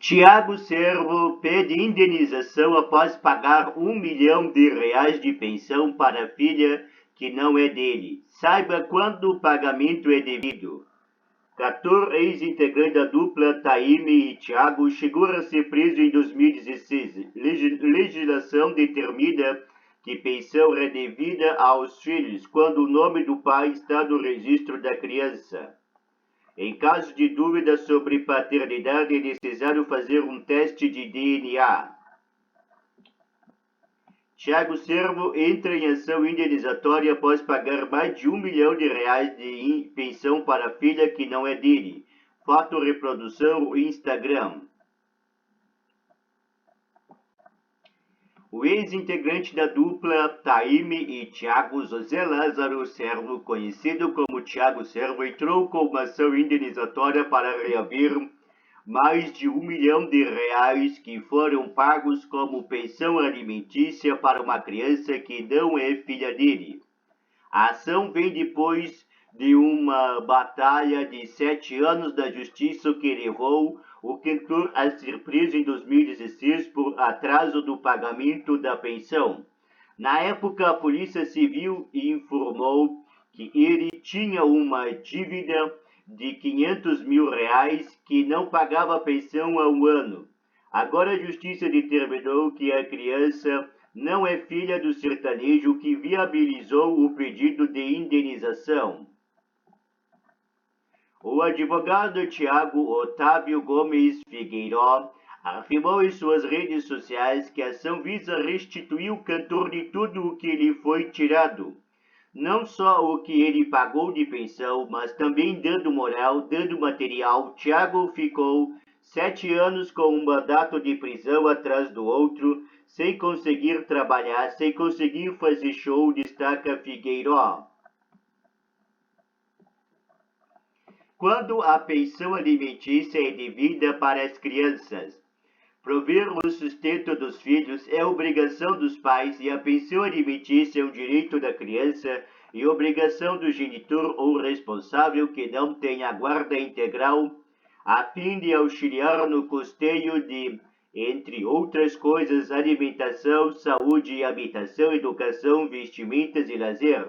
Tiago Servo pede indenização após pagar R$ 1 milhão de pensão para a filha que não é dele. Saiba quando o pagamento é devido. 14 ex-integrantes da dupla Taime e Tiago chegou a ser preso em 2016. Legislação determina que pensão é devida aos filhos quando o nome do pai está no registro da criança. Em caso de dúvida sobre paternidade, é necessário fazer um teste de DNA. Tiago Servo entra em ação indenizatória após pagar mais de R$ 1 milhão de pensão para a filha que não é dele. Foto reprodução Instagram. O ex-integrante da dupla Taime e Tiago, José Lázaro Servo, conhecido como Tiago Servo, entrou com uma ação indenizatória para reaver mais de R$ 1 milhão que foram pagos como pensão alimentícia para uma criança que não é filha dele. A ação vem depois de uma batalha de 7 anos da justiça que levou o cantor a ser preso em 2016 por atraso do pagamento da pensão. Na época, a Polícia Civil informou que ele tinha uma dívida de R$ 500 mil que não pagava a pensão há um ano. Agora a Justiça determinou que a criança não é filha do sertanejo, que viabilizou o pedido de indenização. O advogado Tiago Otávio Gomes Figueiró afirmou em suas redes sociais que a ação visa restituir o cantor de tudo o que lhe foi tirado. Não só o que ele pagou de pensão, mas também dando moral, dando material. Tiago ficou 7 anos com um mandato de prisão atrás do outro, sem conseguir trabalhar, sem conseguir fazer show, destaca Figueiró. Quando a pensão alimentícia é devida para as crianças, prover o sustento dos filhos é obrigação dos pais e a pensão alimentícia é um direito da criança e obrigação do genitor ou responsável que não tem a guarda integral, a fim de auxiliar no custeio de, entre outras coisas, alimentação, saúde, habitação, educação, vestimentas e lazer.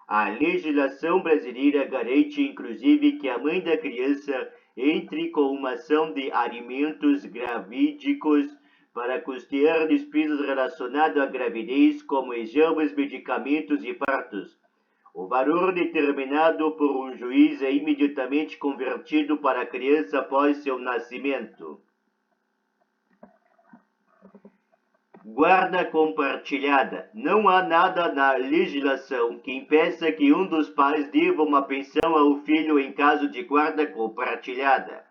A legislação brasileira garante, inclusive, que a mãe da criança entre com uma ação de alimentos gravídicos para custear despesas relacionadas à gravidez, como exames, medicamentos e partos. O valor determinado por um juiz é imediatamente convertido para a criança após seu nascimento. Guarda compartilhada. Não há nada na legislação que impeça que um dos pais deva uma pensão ao filho em caso de guarda compartilhada.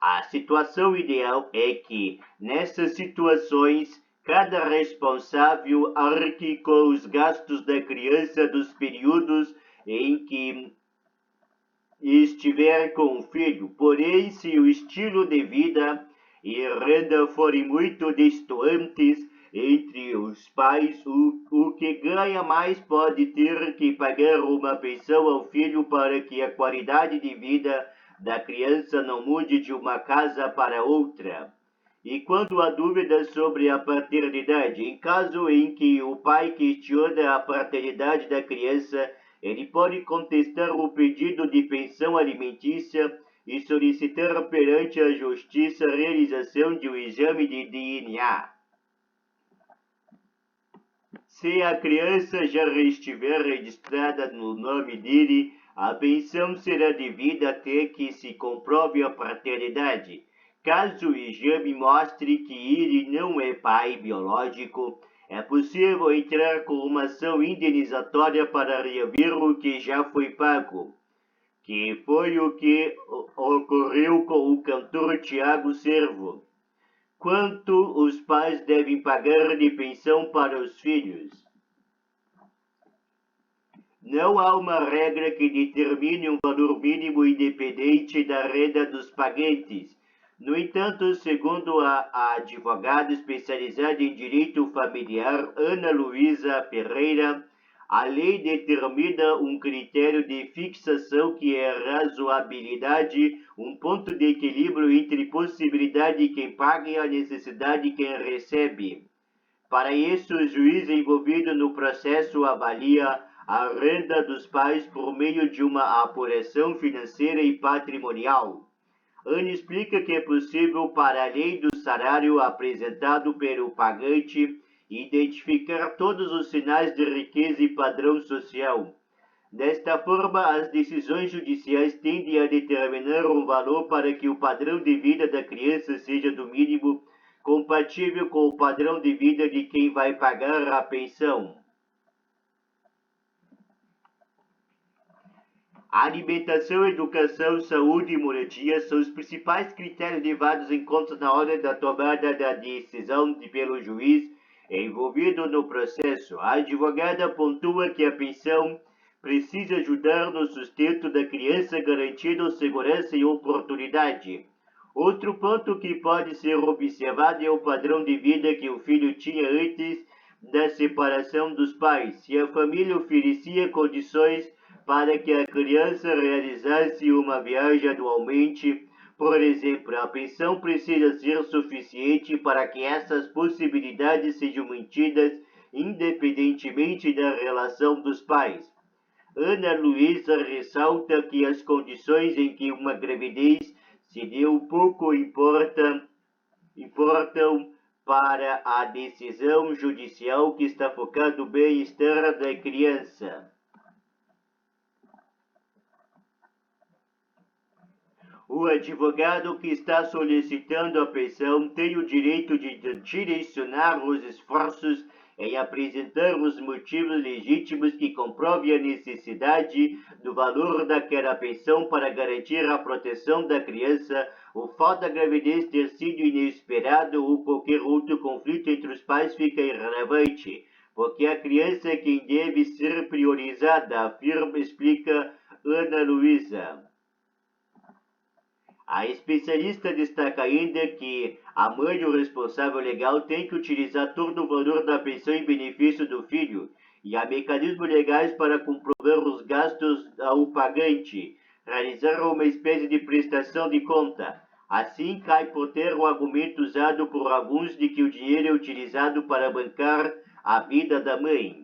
A situação ideal é que, nessas situações, cada responsável arque com os gastos da criança dos períodos em que estiver com o filho. Porém, se o estilo de vida e renda forem muito distantes entre os pais, o que ganha mais pode ter que pagar uma pensão ao filho para que a qualidade de vida da criança não mude de uma casa para outra. E quando há dúvidas sobre a paternidade, em caso em que o pai questiona a paternidade da criança, ele pode contestar o pedido de pensão alimentícia e solicitar perante a Justiça a realização de um exame de DNA. Se a criança já estiver registrada no nome dele, a pensão será devida até que se comprove a paternidade. Caso o exame mostre que ele não é pai biológico, é possível entrar com uma ação indenizatória para reaver o que já foi pago, que foi o que ocorreu com o cantor Tiago Servo. Quanto os pais devem pagar de pensão para os filhos? Não há uma regra que determine um valor mínimo independente da renda dos pagantes. No entanto, segundo a advogada especializada em direito familiar Ana Luísa Pereira, A lei determina um critério de fixação que é razoabilidade, um ponto de equilíbrio entre possibilidade de quem paga e a necessidade de quem recebe. Para isso, o juiz envolvido no processo avalia a renda dos pais por meio de uma apuração financeira e patrimonial. Ana explica que é possível, para além do salário apresentado pelo pagante, identificar todos os sinais de riqueza e padrão social. Desta forma, as decisões judiciais tendem a determinar um valor para que o padrão de vida da criança seja, no mínimo, compatível com o padrão de vida de quem vai pagar a pensão. Alimentação, educação, saúde e moradia são os principais critérios levados em conta na hora da tomada da decisão pelo juiz envolvido no processo. A advogada pontua que a pensão precisa ajudar no sustento da criança, garantindo segurança e oportunidade. Outro ponto que pode ser observado é o padrão de vida que o filho tinha antes da separação dos pais. Se a família oferecia condições para que a criança realizasse uma viagem anualmente, por exemplo, a pensão precisa ser suficiente para que essas possibilidades sejam mantidas independentemente da relação dos pais. Ana Luísa ressalta que as condições em que uma gravidez se deu pouco importam para a decisão judicial que está focada no bem-estar da criança. O advogado que está solicitando a pensão tem o direito de direcionar os esforços em apresentar os motivos legítimos que comprovem a necessidade do valor daquela pensão para garantir a proteção da criança, o fato da gravidez ter sido inesperado ou qualquer outro conflito entre os pais fica irrelevante, porque a criança é quem deve ser priorizada, afirma, explica Ana Luísa. A especialista destaca ainda que a mãe ou responsável legal tem que utilizar todo o valor da pensão em benefício do filho, e há mecanismos legais para comprovar os gastos ao pagante, realizar uma espécie de prestação de conta. Assim, cai por terra o argumento usado por alguns de que o dinheiro é utilizado para bancar a vida da mãe.